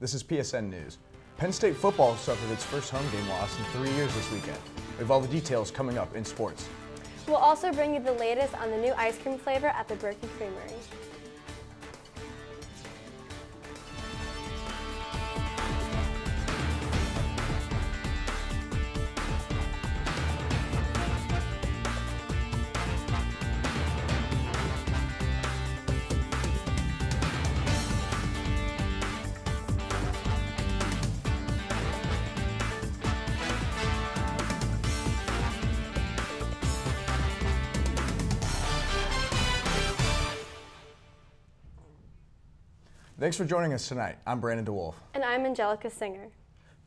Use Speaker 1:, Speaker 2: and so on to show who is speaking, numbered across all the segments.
Speaker 1: This is PSN News. Penn State football suffered its first home game loss in 3 years this weekend. We have all the details coming up in sports.
Speaker 2: We'll also bring you the latest on the new ice cream flavor at the Berkey Creamery.
Speaker 1: Thanks for joining us tonight. I'm Brandon DeWolf.
Speaker 2: And I'm Angelica Singer.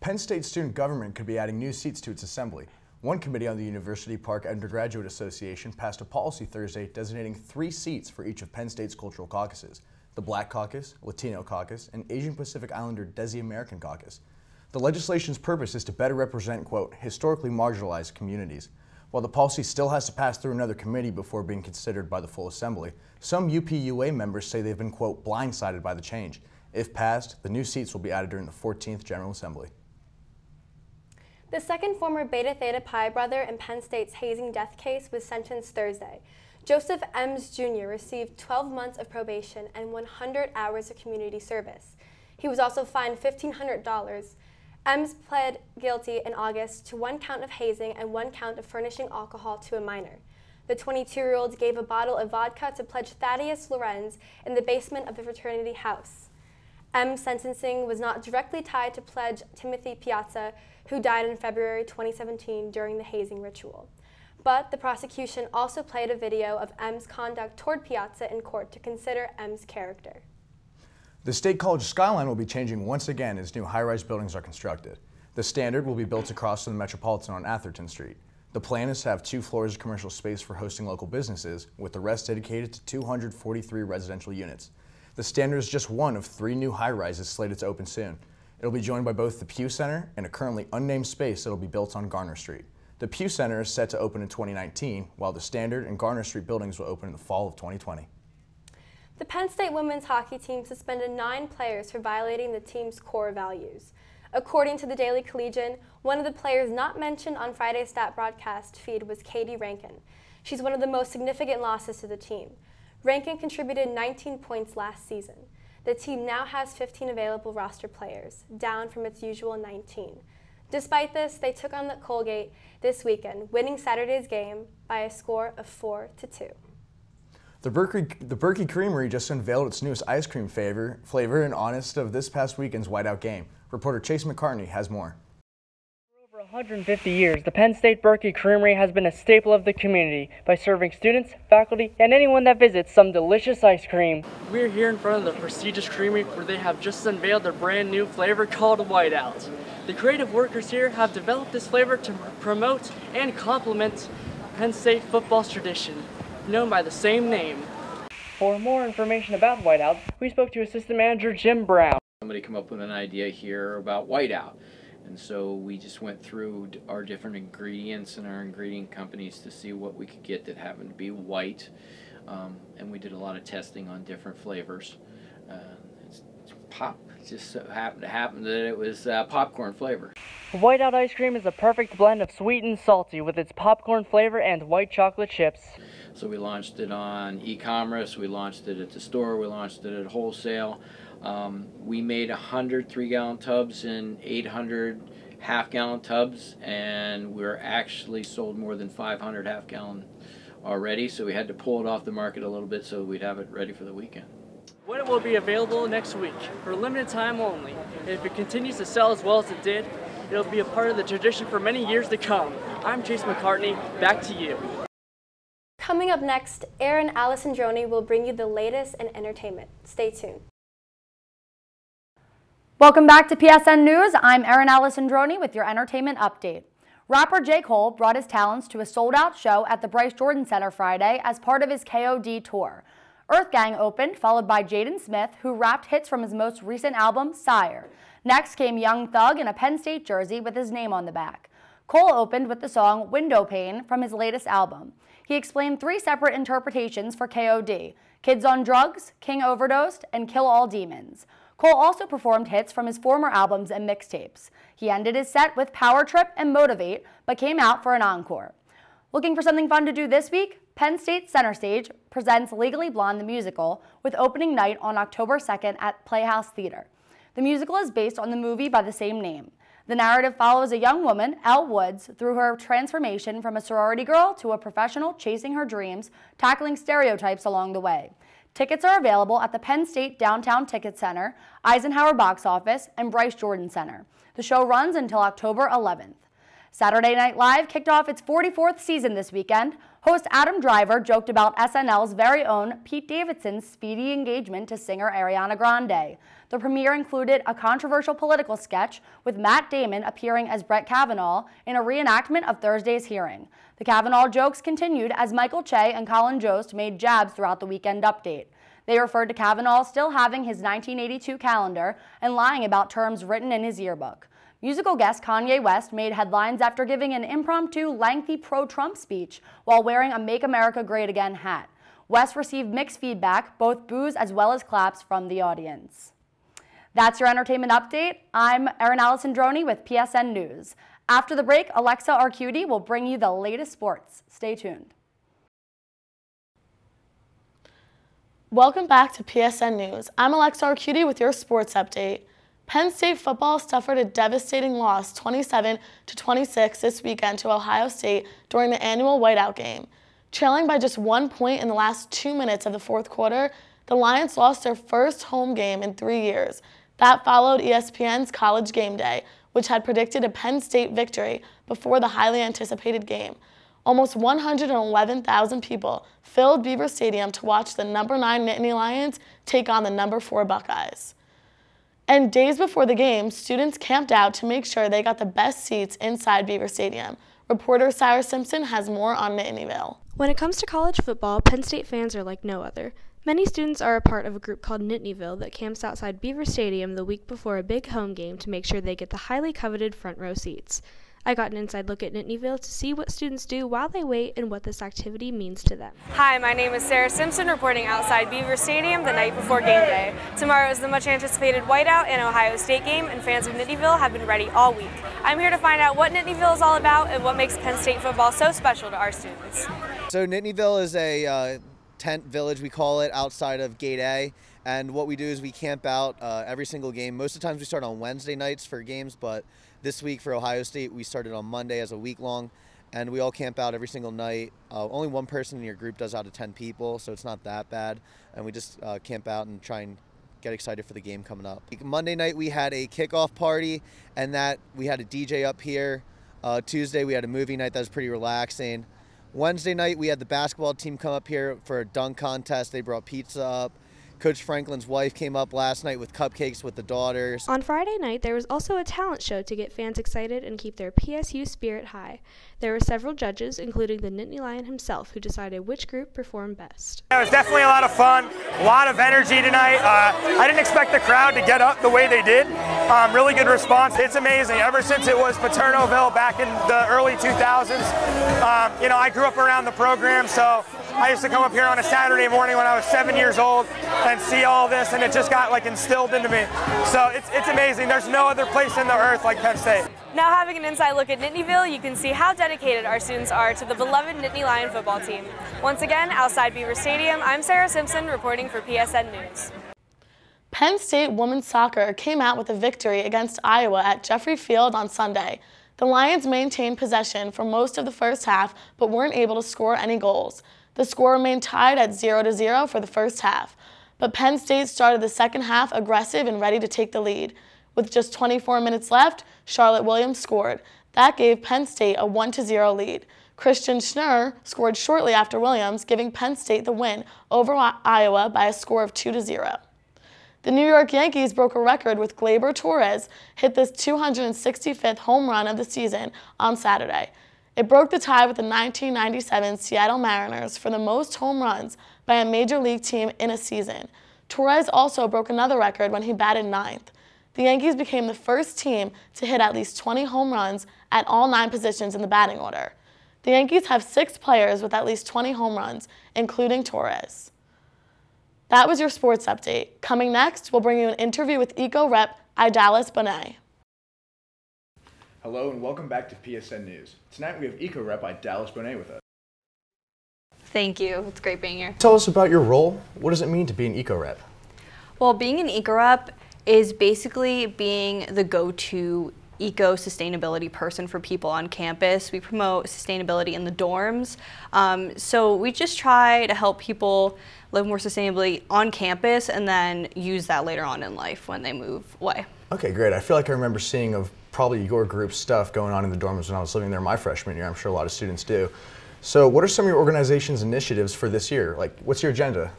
Speaker 1: Penn State student government could be adding new seats to its assembly. One committee on the University Park Undergraduate Association passed a policy Thursday designating 3 seats for each of Penn State's cultural caucuses: the Black Caucus, Latino Caucus, and Asian Pacific Islander Desi American Caucus. The legislation's purpose is to better represent, quote, historically marginalized communities. While the policy still has to pass through another committee before being considered by the full assembly, some UPUA members say they've been, quote, blindsided by the change. If passed, the new seats will be added during the 14th General Assembly.
Speaker 2: The second former Beta Theta Pi brother in Penn State's hazing death case was sentenced Thursday. Joseph Ems Jr. received 12 months of probation and 100 hours of community service. He was also fined $1,500. Ems pled guilty in August to 1 count of hazing and 1 count of furnishing alcohol to a minor. The 22-year-old gave a bottle of vodka to pledge Thaddeus Lorenz in the basement of the fraternity house. Ems' sentencing was not directly tied to pledge Timothy Piazza, who died in February 2017 during the hazing ritual. But the prosecution also played a video of Ems' conduct toward Piazza in court to consider Ems' character.
Speaker 1: The State College skyline will be changing once again as new high-rise buildings are constructed. The Standard will be built across from the Metropolitan on Atherton Street. The plan is to have 2 floors of commercial space for hosting local businesses, with the rest dedicated to 243 residential units. The Standard is just one of 3 new high-rises slated to open soon. It'll be joined by both the Pew Center and a currently unnamed space that'll be built on Garner Street. The Pew Center is set to open in 2019, while the Standard and Garner Street buildings will open in the fall of 2020.
Speaker 2: The Penn State women's hockey team suspended 9 players for violating the team's core values. According to the Daily Collegian, one of the players not mentioned on Friday's stat broadcast feed was Katie Rankin. She's one of the most significant losses to the team. Rankin contributed 19 points last season. The team now has 15 available roster players, down from its usual 19. Despite this, they took on the Colgate this weekend, winning Saturday's game by a score of 4-2.
Speaker 1: The Berkey Creamery just unveiled its newest ice cream flavor in honest of this past weekend's Whiteout game. Reporter Chase McCartney has more.
Speaker 3: For over 150 years, the Penn State Berkey Creamery has been a staple of the community by serving students, faculty, and anyone that visits some delicious ice cream. We're here in front of the prestigious creamery where they have just unveiled their brand new flavor called Whiteout. The creative workers here have developed this flavor to promote and complement Penn State football's tradition, known by the same name. For more information about Whiteout, we spoke to Assistant Manager Jim Brown.
Speaker 4: Somebody come up with an idea here about Whiteout, and so we just went through our different ingredients and our ingredient companies to see what we could get that happened to be white, and we did a lot of testing on different flavors. It's pop. It just so happened that it was popcorn flavor.
Speaker 3: Whiteout ice cream is a perfect blend of sweet and salty with its popcorn flavor and white chocolate chips.
Speaker 4: So we launched it on e-commerce, we launched it at the store, we launched it at wholesale. We made 100 3-gallon tubs and 800 half-gallon tubs, and we're actually sold more than 500 half-gallon already, so we had to pull it off the market a little bit so we'd have it ready for the weekend.
Speaker 3: Whiteout will be available next week for a limited time only. And if it continues to sell as well as it did, it'll be a part of the tradition for many years to come. I'm Chase McCartney, back to you.
Speaker 2: Coming up next, Erin Alessandroni will bring you the latest in entertainment. Stay tuned.
Speaker 5: Welcome back to PSN News. I'm Erin Alessandroni with your entertainment update. Rapper J. Cole brought his talents to a sold-out show at the Bryce Jordan Center Friday as part of his KOD tour. Earth Gang opened, followed by Jaden Smith, who rapped hits from his most recent album, Sire. Next came Young Thug in a Penn State jersey with his name on the back. Cole opened with the song Window Pane from his latest album. He explained 3 separate interpretations for KOD: Kids on Drugs, King Overdosed, and Kill All Demons. Cole also performed hits from his former albums and mixtapes. He ended his set with Power Trip and Motivate, but came out for an encore. Looking for something fun to do this week? Penn State Center Stage presents Legally Blonde the Musical with opening night on October 2nd at Playhouse Theater. The musical is based on the movie by the same name. The narrative follows a young woman, Elle Woods, through her transformation from a sorority girl to a professional chasing her dreams, tackling stereotypes along the way. Tickets are available at the Penn State Downtown Ticket Center, Eisenhower Box Office, and Bryce Jordan Center. The show runs until October 11th. Saturday Night Live kicked off its 44th season this weekend. Host Adam Driver joked about SNL's very own Pete Davidson's speedy engagement to singer Ariana Grande. The premiere included a controversial political sketch with Matt Damon appearing as Brett Kavanaugh in a reenactment of Thursday's hearing. The Kavanaugh jokes continued as Michael Che and Colin Jost made jabs throughout the weekend update. They referred to Kavanaugh still having his 1982 calendar and lying about terms written in his yearbook. Musical guest Kanye West made headlines after giving an impromptu, lengthy pro-Trump speech while wearing a Make America Great Again hat. West received mixed feedback, both boos as well as claps from the audience. That's your entertainment update. I'm Erin Alessandroni with PSN News. After the break, Alexa Arcudi will bring you the latest sports. Stay tuned.
Speaker 6: Welcome back to PSN News. I'm Alexa Arcudi with your sports update. Penn State football suffered a devastating loss 27-26 this weekend to Ohio State during the annual Whiteout game. Trailing by just 1 point in the last 2 minutes of the fourth quarter, the Lions lost their first home game in 3 years. That followed ESPN's College Game Day, which had predicted a Penn State victory before the highly anticipated game. Almost 111,000 people filled Beaver Stadium to watch the number 9 Nittany Lions take on the number 4 Buckeyes. And days before the game, students camped out to make sure they got the best seats inside Beaver Stadium. Reporter Sarah Simpson has more on Nittanyville.
Speaker 7: When it comes to college football, Penn State fans are like no other. Many students are a part of a group called Nittanyville that camps outside Beaver Stadium the week before a big home game to make sure they get the highly coveted front row seats. I got an inside look at Nittanyville to see what students do while they wait and what this activity means to them.
Speaker 8: Hi, my name is Sarah Simpson, reporting outside Beaver Stadium the night before game day. Tomorrow is the much anticipated Whiteout and Ohio State game, and fans of Nittanyville have been ready all week. I'm here to find out what Nittanyville is all about and what makes Penn State football so special to our students.
Speaker 9: So Nittanyville is a tent village, we call it, outside of Gate A. And what we do is we camp out every single game. Most of the times we start on Wednesday nights for games, but this week for Ohio State, we started on Monday as a week long, and we all camp out every single night. Only one person in your group does out of 10 people, so it's not that bad. And we just camp out and try and get excited for the game coming up. Monday night we had a kickoff party, and that we had a DJ up here. Tuesday we had a movie night that was pretty relaxing. Wednesday night we had the basketball team come up here for a dunk contest. They brought pizza up. Coach Franklin's wife came up last night with cupcakes with the daughters.
Speaker 7: On Friday night, there was also a talent show to get fans excited and keep their PSU spirit high. There were several judges, including the Nittany Lion himself, who decided which group performed best.
Speaker 10: It was definitely a lot of fun, a lot of energy tonight. I didn't expect the crowd to get up the way they did. Really good response. It's amazing. Ever since it was Paternoville back in the early 2000s, I grew up around the program, so I used to come up here on a Saturday morning when I was 7 years old and see all this, and it just got instilled into me. So it's amazing. There's no other place in the earth like Penn State.
Speaker 8: Now, having an inside look at Nittanyville, you can see how dedicated our students are to the beloved Nittany Lion football team. Once again, outside Beaver Stadium, I'm Sarah Simpson reporting for PSN News.
Speaker 6: Penn State women's soccer came out with a victory against Iowa at Jeffrey Field on Sunday. The Lions maintained possession for most of the first half, but weren't able to score any goals. The score remained tied at 0-0 for the first half. But Penn State started the second half aggressive and ready to take the lead. With just 24 minutes left, Charlotte Williams scored. That gave Penn State a 1-0 lead. Christian Schnurr scored shortly after Williams, giving Penn State the win over Iowa by a score of 2-0. The New York Yankees broke a record with Gleyber Torres hit this 265th home run of the season on Saturday. It broke the tie with the 1997 Seattle Mariners for the most home runs by a major league team in a season. Torres also broke another record when he batted ninth. The Yankees became the first team to hit at least 20 home runs at all 9 positions in the batting order. The Yankees have 6 players with at least 20 home runs, including Torres. That was your sports update. Coming next, we'll bring you an interview with Eco Rep Idalis Bonet.
Speaker 1: Hello and welcome back to PSN News. Tonight we have Eco Rep Idalis Bonet with us.
Speaker 11: Thank you. It's great being here.
Speaker 1: Tell us about your role. What does it mean to be an Eco Rep?
Speaker 11: Well, being an Eco Rep is basically being the go-to eco-sustainability person for people on campus. We promote sustainability in the dorms. So we just try to help people live more sustainably on campus and then use that later on in life when they move away.
Speaker 1: Okay, great. I feel like I remember seeing of probably your group stuff going on in the dorms when I was living there my freshman year. I'm sure a lot of students do. So what are some of your organization's initiatives for this year? Like, what's your agenda?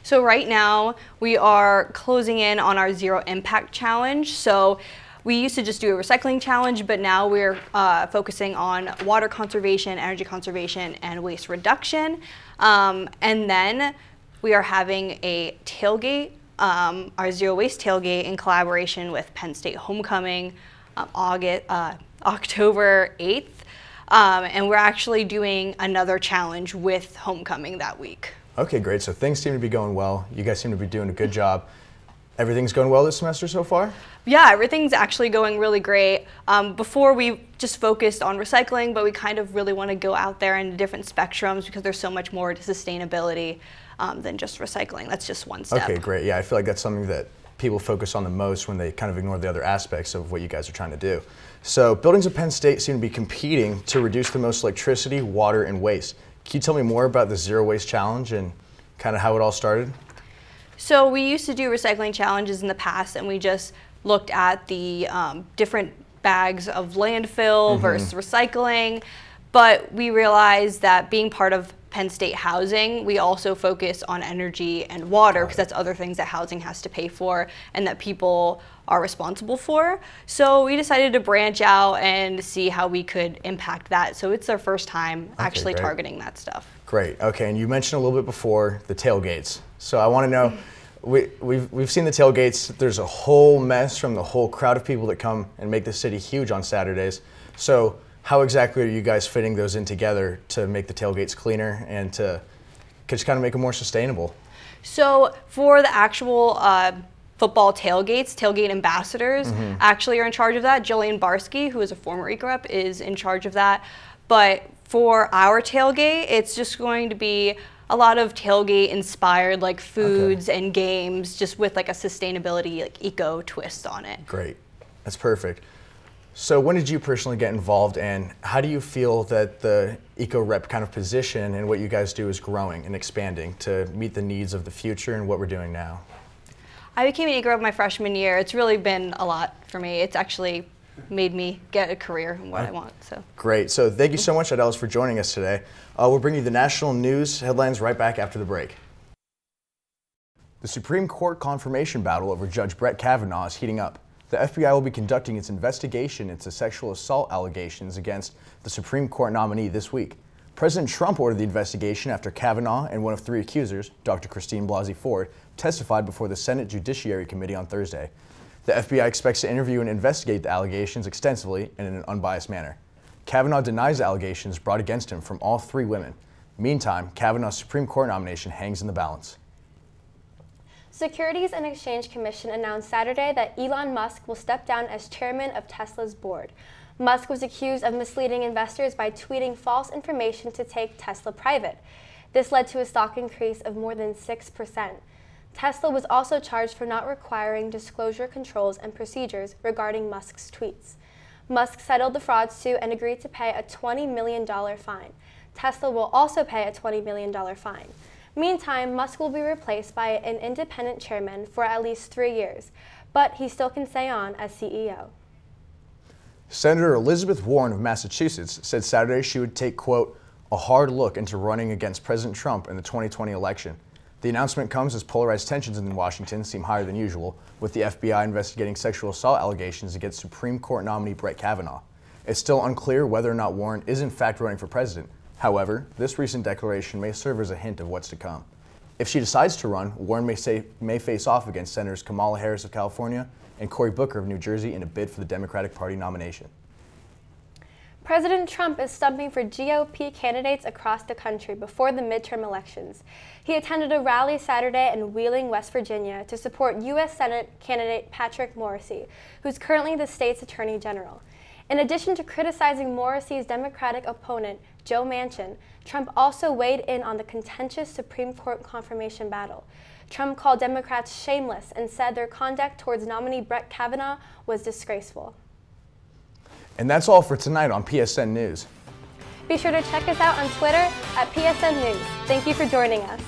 Speaker 11: So right now we are closing in on our Zero Impact Challenge. So we used to just do a recycling challenge, but now we're focusing on water conservation, energy conservation, and waste reduction. And then we are having a tailgate, our Zero Waste Tailgate in collaboration with Penn State Homecoming, October 8th. And we're actually doing another challenge with Homecoming that week.
Speaker 1: Okay, great. So things seem to be going well. You guys seem to be doing a good job. Everything's going well this semester so far?
Speaker 11: Yeah, everything's actually going really great. Before we just focused on recycling, but we kind of really want to go out there in different spectrums because there's so much more to sustainability than just recycling. That's just one step.
Speaker 1: Okay, great. Yeah, I feel like that's something that people focus on the most when they kind of ignore the other aspects of what you guys are trying to do. So buildings at Penn State seem to be competing to reduce the most electricity, water, and waste. Can you tell me more about the Zero Waste Challenge and kind of how it all started?
Speaker 11: So we used to do recycling challenges in the past, and we just looked at the different bags of landfill versus recycling. But we realized that being part of Penn State housing, we also focus on energy and water because that's other things that housing has to pay for and that people are responsible for. So we decided to branch out and see how we could impact that. So it's our first time actually targeting that stuff.
Speaker 1: Great. Okay, and you mentioned a little bit before the tailgates. So I want to know, we've seen the tailgates. There's a whole mess from the whole crowd of people that come and make the city huge on Saturdays. So how exactly are you guys fitting those in together to make the tailgates cleaner and to just kind of make them more sustainable?
Speaker 11: So for the actual football tailgates, tailgate ambassadors actually are in charge of that. Jillian Barsky, who is a former Eco Rep, is in charge of that. But for our tailgate, it's just going to be a lot of tailgate inspired like foods and games, just with like a sustainability like eco twist on it.
Speaker 1: Great, that's perfect. So when did you personally get involved, and how do you feel that the Eco Rep kind of position and what you guys do is growing and expanding to meet the needs of the future and what we're doing now?
Speaker 11: I became an Eco Rep my freshman year. It's really been a lot for me. It's actually made me get a career in what I want. So
Speaker 1: great. So thank you so much, Idalis, for joining us today. We'll bring you the national news headlines right back after the break. The Supreme Court confirmation battle over Judge Brett Kavanaugh is heating up. The FBI will be conducting its investigation into sexual assault allegations against the Supreme Court nominee this week. President Trump ordered the investigation after Kavanaugh and one of three accusers, Dr. Christine Blasey Ford, testified before the Senate Judiciary Committee on Thursday. The FBI expects to interview and investigate the allegations extensively and in an unbiased manner. Kavanaugh denies the allegations brought against him from all three women. Meantime, Kavanaugh's Supreme Court nomination hangs in the balance.
Speaker 2: Securities and Exchange Commission announced Saturday that Elon Musk will step down as chairman of Tesla's board. Musk was accused of misleading investors by tweeting false information to take Tesla private. This led to a stock increase of more than 6%. Tesla was also charged for not requiring disclosure controls and procedures regarding Musk's tweets. Musk settled the fraud suit and agreed to pay a $20 million fine. Tesla will also pay a $20 million fine. Meantime, Musk will be replaced by an independent chairman for at least 3 years, but he still can stay on as CEO.
Speaker 1: Senator Elizabeth Warren of Massachusetts said Saturday she would take, quote, a hard look into running against President Trump in the 2020 election. The announcement comes as polarized tensions in Washington seem higher than usual, with the FBI investigating sexual assault allegations against Supreme Court nominee Brett Kavanaugh. It's still unclear whether or not Warren is in fact running for president. However, this recent declaration may serve as a hint of what's to come. If she decides to run, Warren may face off against Senators Kamala Harris of California and Cory Booker of New Jersey in a bid for the Democratic Party nomination.
Speaker 2: President Trump is stumping for GOP candidates across the country before the midterm elections. He attended a rally Saturday in Wheeling, West Virginia to support U.S. Senate candidate Patrick Morrisey, who's currently the state's Attorney General. In addition to criticizing Morrisey's Democratic opponent, Joe Manchin, Trump also weighed in on the contentious Supreme Court confirmation battle. Trump called Democrats shameless and said their conduct towards nominee Brett Kavanaugh was disgraceful.
Speaker 1: And that's all for tonight on PSN News.
Speaker 2: Be sure to check us out on Twitter at PSN News. Thank you for joining us.